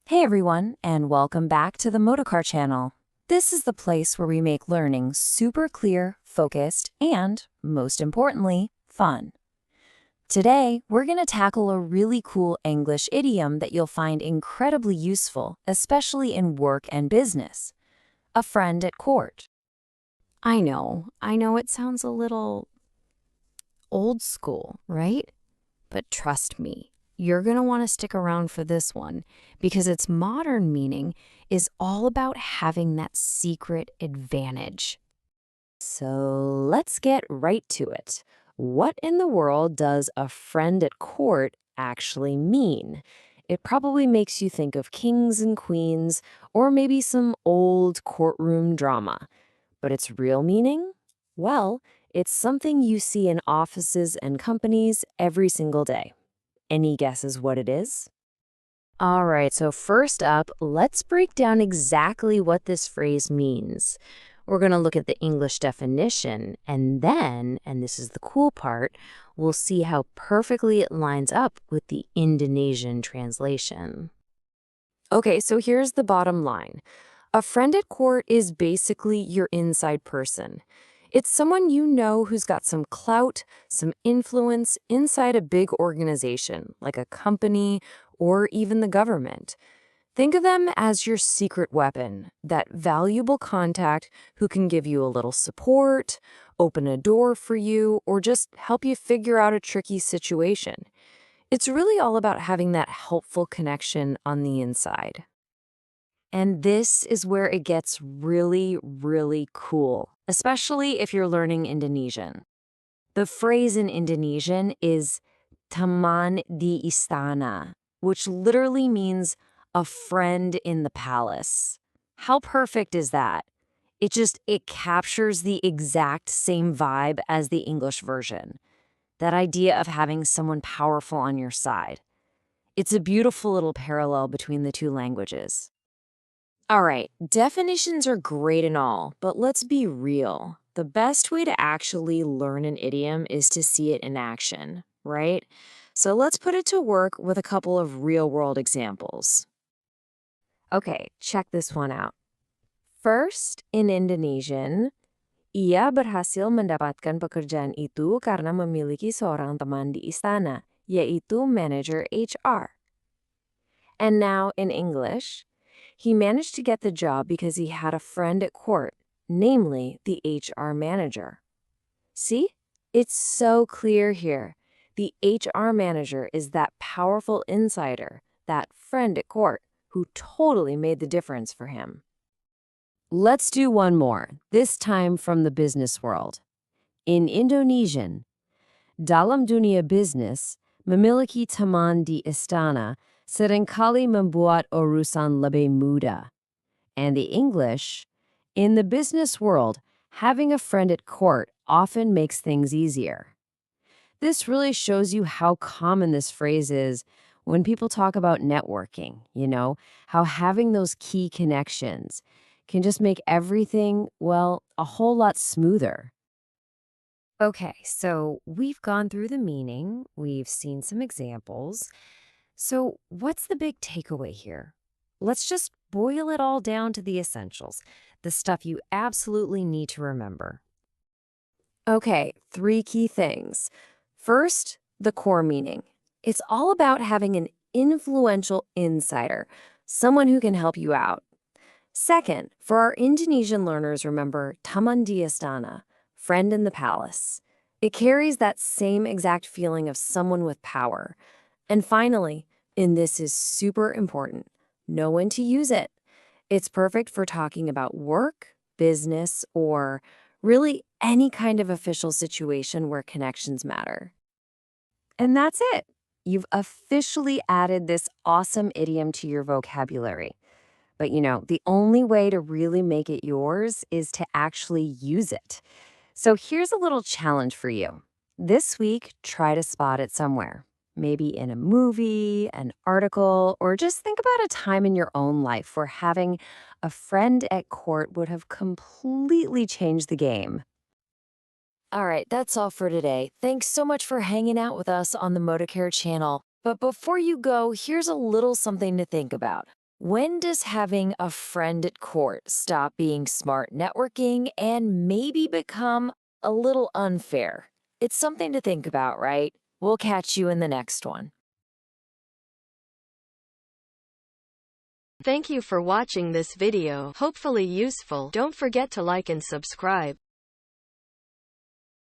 Hey everyone, and welcome back to the Motocar channel. This is the place where we make learning super clear, focused, and, most importantly, fun. Today, we're going to tackle a really cool English idiom that you'll find incredibly useful, especially in work and business. A friend at court. I know it sounds a little old school, right? But trust me, you're going to want to stick around for this one because its modern meaning is all about having that secret advantage. So let's get right to it. What in the world does a friend at court actually mean? It probably makes you think of kings and queens or maybe some old courtroom drama. But its real meaning? Well, it's something you see in offices and companies every single day. Any guesses what it is? All right, so first up, let's break down exactly what this phrase means. We're going to look at the English definition, and then, and this is the cool part, we'll see how perfectly it lines up with the Indonesian translation. Okay, so here's the bottom line. A friend at court is basically your inside person. It's someone you know who's got some clout, some influence inside a big organization, like a company or even the government. Think of them as your secret weapon, that valuable contact who can give you a little support, open a door for you, or just help you figure out a tricky situation. It's really all about having that helpful connection on the inside. And this is where it gets really, really cool, especially if you're learning Indonesian. The phrase in Indonesian is teman di istana, which literally means a friend in the palace. How perfect is that? It captures the exact same vibe as the English version. That idea of having someone powerful on your side. It's a beautiful little parallel between the two languages. All right, definitions are great and all, but let's be real. The best way to actually learn an idiom is to see it in action, right? So let's put it to work with a couple of real-world examples. Okay, check this one out. First, in Indonesian, ia berhasil mendapatkan pekerjaan itu karena memiliki seorang teman di istana, yaitu manager HR. And now in English, he managed to get the job because he had a friend at court, namely the HR manager. See? It's so clear here. The HR manager is that powerful insider, that friend at court, who totally made the difference for him. Let's do one more, this time from the business world. In Indonesian, dalam dunia bisnis, memiliki teman di istana seringkali membuat urusan lebih mudah. And the English, in the business world, having a friend at court often makes things easier. This really shows you how common this phrase is when people talk about networking, how having those key connections can just make everything, well, a whole lot smoother. Okay, so we've gone through the meaning, we've seen some examples. So what's the big takeaway here? Let's just boil it all down to the essentials, the stuff you absolutely need to remember. Okay, 3 key things. First, the core meaning. It's all about having an influential insider, someone who can help you out. Second, for our Indonesian learners, remember teman di istana, friend in the palace. It carries that same exact feeling of someone with power. And finally, and this is super important, know when to use it. It's perfect for talking about work, business, or really any kind of official situation where connections matter. And that's it. You've officially added this awesome idiom to your vocabulary. But the only way to really make it yours is to actually use it. So here's a little challenge for you. This week, try to spot it somewhere. Maybe in a movie, an article, or just think about a time in your own life where having a friend at court would have completely changed the game. All right, that's all for today. Thanks so much for hanging out with us on the Motocar channel. But before you go, here's a little something to think about. When does having a friend at court stop being smart networking and maybe become a little unfair? It's something to think about, right? We'll catch you in the next one. Thank you for watching this video. Hopefully useful. Don't forget to like and subscribe.